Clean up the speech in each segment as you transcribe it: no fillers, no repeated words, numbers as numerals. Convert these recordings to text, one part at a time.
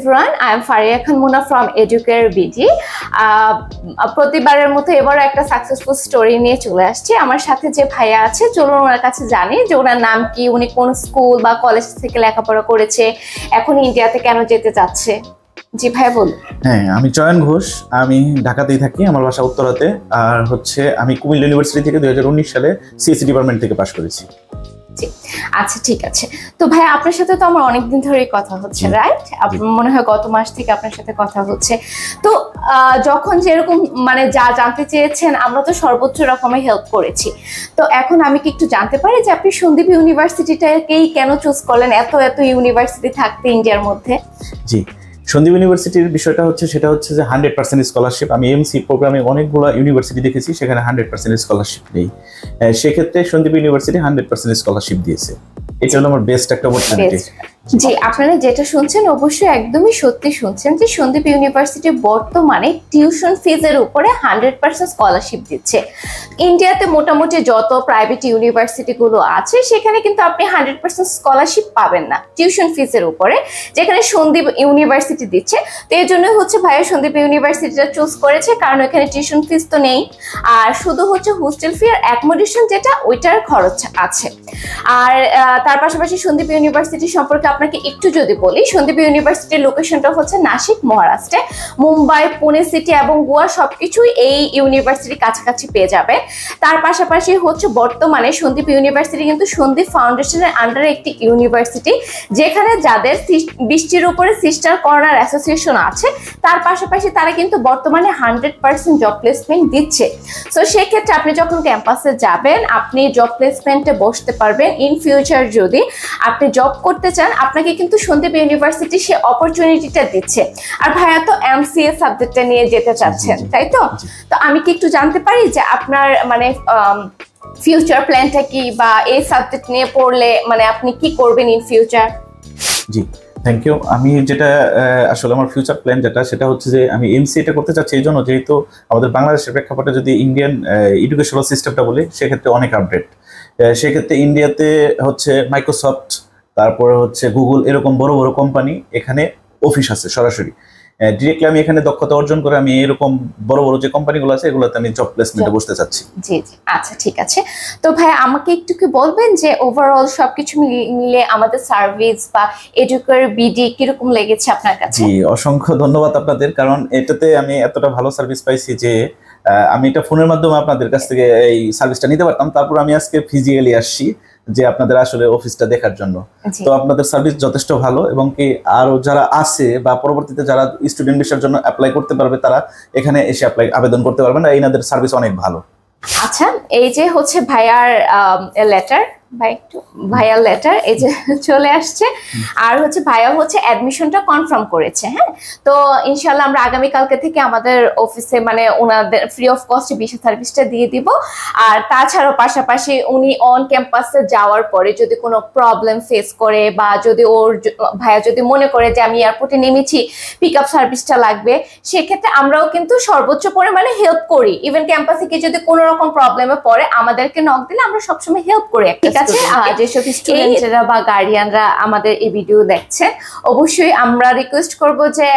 everyone, I am Faria Khan Muna from Educare BD. প্রতিবারের মতো এবারও একটা সাকসেসফুল স্টোরি নিয়ে চলে আসছি। আমার সাথে যে ভাইয়া আছে, চলুন ওনার কাছে জানি যে ওনার নাম কি, উনি কোন স্কুল বা কলেজ থেকে লেখাপড়া করেছে, এখন ইন্ডিয়াতে কেন যেতে চাচ্ছে। জি ভাই বলুন। হ্যাঁ, আমি চয়ন ঘোষ, আমি ঢাকাতেই থাকি, আমার বাসা উত্তরাতে। আর আমি কুমিল্লা ইউনিভার্সিটি থেকে 2019 সালে সিএসসি ডিপার্টমেন্ট থেকে পাশ করেছি। আচ্ছা ঠিক আছে। তো ভাই আপনার সাথে তো আমার অনেকদিন ধরেই কথা হচ্ছে, রাইট? আপনার মনে হয় গত মাস থেকে আপনার সাথে কথা হচ্ছে। তো যখন যেরকম মানে যা জানতে চেয়েছেন আমরা তো সর্বোচ্চ রকমের হেল্প করেছি। তো এখন আমি কি একটু জানতে পারি যে আপনি সন্দীপ ইউনিভার্সিটিটাকেই কেন চুজ করলেন, এত ইউনিভার্সিটি থাকতে ইন্ডিয়ার মধ্যে? জি, সন্দীপ ইউনিভার্সিটির বিষয়টা হচ্ছে যে 100% স্কলারশিপ। আমি এমসি প্রোগ্রামে অনেকগুলো ইউনিভার্সিটি দেখেছি, সেখানে 100% স্কলারশিপ নেই। সেক্ষেত্রে সন্দীপ ইউনিভার্সিটি 100% স্কলারশিপ দিয়েছে। এটা হলো আমার বেস্ট একটা অপরচুনিটি। জি, আপনারা যেটা শুনছেন অবশ্যই একদমই সত্যি শুনছেন যে সন্দীপ ইউনিভার্সিটি বর্তমানে টিউশন ফিজের উপরে 100% স্কলারশিপ দিচ্ছে। ইন্ডিয়াতে মোটামুটি যত প্রাইভেট ইউনিভার্সিটিগুলো আছে সেখানে কিন্তু আপনি 100% স্কলারশিপ পাবেন না টিউশন ফিজের উপরে, যেখানে সন্দীপ ইউনিভার্সিটি দিচ্ছে। তো এই জন্য হচ্ছে ভাইয়া সন্দীপ ইউনিভার্সিটিটা চুজ করেছে, কারণ এখানে টিউশন ফিজ তো নেই, আর শুধু হচ্ছে হোস্টেল ফি আর অ্যাকোমোডেশন যেটা ওইটার খরচ আছে। আর তার পাশাপাশি সন্দীপ ইউনিভার্সিটি সম্পর্কে আপনাকে একটু যদি বলি, সন্দীপ ইউনিভার্সিটির লোকেশনটা হচ্ছে নাসিক, মহারাষ্ট্রে। মুম্বাই, পুনে সিটি এবং গোয়া সবকিছুই এই ইউনিভার্সিটির কাছাকাছি পেয়ে যাবে। তার পাশাপাশি হচ্ছে বর্তমানে সন্দীপ ইউনিভার্সিটি কিন্তু সন্দীপ ফাউন্ডেশনের আন্ডারে একটি ইউনিভার্সিটি, যেখানে যাদের 20টির উপরে সিস্টার কর্নার অ্যাসোসিয়েশন আছে, তার পাশাপাশি তারা কিন্তু বর্তমানে 100% জব প্লেসমেন্ট দিচ্ছে। সো সেক্ষেত্রে আপনি যখন ক্যাম্পাসে যাবেন আপনি জব প্লেসমেন্টে বসতে পারবেন। ইন ফিউচার যদি আপনি জব করতে চান আপনাকে কিন্তু সন্দীপ ইউনিভার্সিটি সে অপরচুনিটিটা দিচ্ছে। আর ভাইয়া তো এমসিএ সাবজেক্টটা নিয়ে যেতে চাচ্ছেন, তাই তো? তো আমি কি একটু জানতে পারি যে আপনার মানে ফিউচার প্ল্যানটা কি, বা এই সাবজেক্ট নিয়ে পড়লে মানে আপনি কি করবেন ইন ফিউচার? জি, থ্যাংক ইউ। আমি যেটা আসলে আমার ফিউচার প্ল্যান সেটা হচ্ছে যে আমি এমসিএটা করতে চাচ্ছি এই জন্য, যেহেতু আমাদের বাংলাদেশের প্রেক্ষাপটে যদি ইন্ডিয়ান এডুকেশনাল সিস্টেমটা বলি সেক্ষেত্রে অনেক আপডেট। সেক্ষেত্রে ইন্ডিয়াতে হচ্ছে মাইক্রোসফট, তারপরে হচ্ছে গুগল, এরকম বড় বড় কোম্পানি এখানে অফিস আছে সরাসরি। ডিরেক্টলি আমি এখানে দক্ষতা অর্জন করে আমি এরকম বড় বড় যে কোম্পানিগুলো আছে এগুলোতে আমি জব প্লেসমেন্টে বসতে চাচ্ছি। জি জি, আচ্ছা ঠিক আছে। তো ভাই আমাকে একটু কি বলবেন যে ওভারঅল সবকিছু মিলে আমাদের সার্ভিস বা এডুকেয়ার বিডি কিরকম লেগেছে আপনার কাছে? জি, অসংখ্য ধন্যবাদ আপনাদের, কারণ এটাতে আমি এতটা ভালো সার্ভিস পাইছি যে আমি এটা ফোনের মাধ্যমে আপনাদের কাছ থেকে এই সার্ভিসটা নিতে পারতাম, তারপর আমি আজকে ফিজিক্যালি আসছি যে আপনাদের আসলে অফিসটা দেখার জন্য। তো আপনাদের সার্ভিস যথেষ্ট ভালো, এবং কি আরো যারা আছে বা পরবর্তীতে যারা স্টুডেন্ট ভিসার জন্য অ্যাপ্লাই করতে পারবে তারা এখানে এসে আবেদন করতে পারবেন। আর এনাদের সার্ভিস অনেক ভালো। আচ্ছা, এই যে হচ্ছে ভাইয়ার লেটার, ভাইয়ার লেটার এই যে চলে আসছে। আর হচ্ছে ভাইয়া হচ্ছে অ্যাডমিশনটা কনফার্ম করেছে। হ্যাঁ, তো ইনশাআল্লাহ আমরা আগামীকালকে থেকে আমাদের অফিসে মানে ওনাদের ফ্রি অফ কস্টে ভিসা সার্ভিসটা দিয়ে দিব। আর তাছাড়াও পাশাপাশি উনি অন ক্যাম্পাসে যাওয়ার পরে যদি কোনো প্রবলেম ফেস করে, বা যদি ভাইয়া যদি মনে করে যে আমি এয়ারপোর্টে নেমেছি পিক আপ সার্ভিসটা লাগবে, সেক্ষেত্রে আমরাও কিন্তু সর্বোচ্চ পরিমাণে হেল্প করি। ইভেন ক্যাম্পাসে গিয়ে যদি কোনো রকম প্রবলেমে পড়ে আমাদেরকে নক দিলে আমরা সবসময় হেল্প করি। যেসব স্টুডেন্টরা বা গার্ডিয়ানরা আমাদের এই ভিডিও দেখছে, অবশ্যই আমরা রিকোয়েস্ট করব যে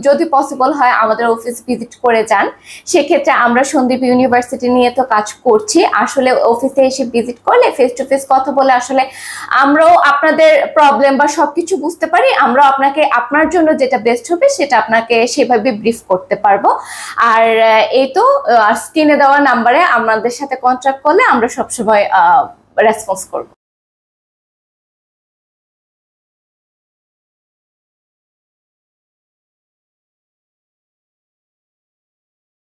যদি পসিবল হয় আমাদের অফিস ভিজিট করে যান। সেক্ষেত্রে আমরা সন্দীপ ইউনিভার্সিটি নিয়ে তো কাজ করছি, আসলে অফিসে এসে ভিজিট করলে ফেস টু ফেস কথা বলে আসলে আমরাও আপনাদের প্রবলেম বা সবকিছু বুঝতে পারি, আমরাও আপনাকে আপনার জন্য যেটা বেস্ট হবে সেটা আপনাকে সেভাবে ব্রিফ করতে পারবো। আর এই তো স্ক্রিনে দেওয়া নাম্বারে আমাদের সাথে কন্ট্যাক্ট করলে আমরা সবসময় রেসপন্স করব।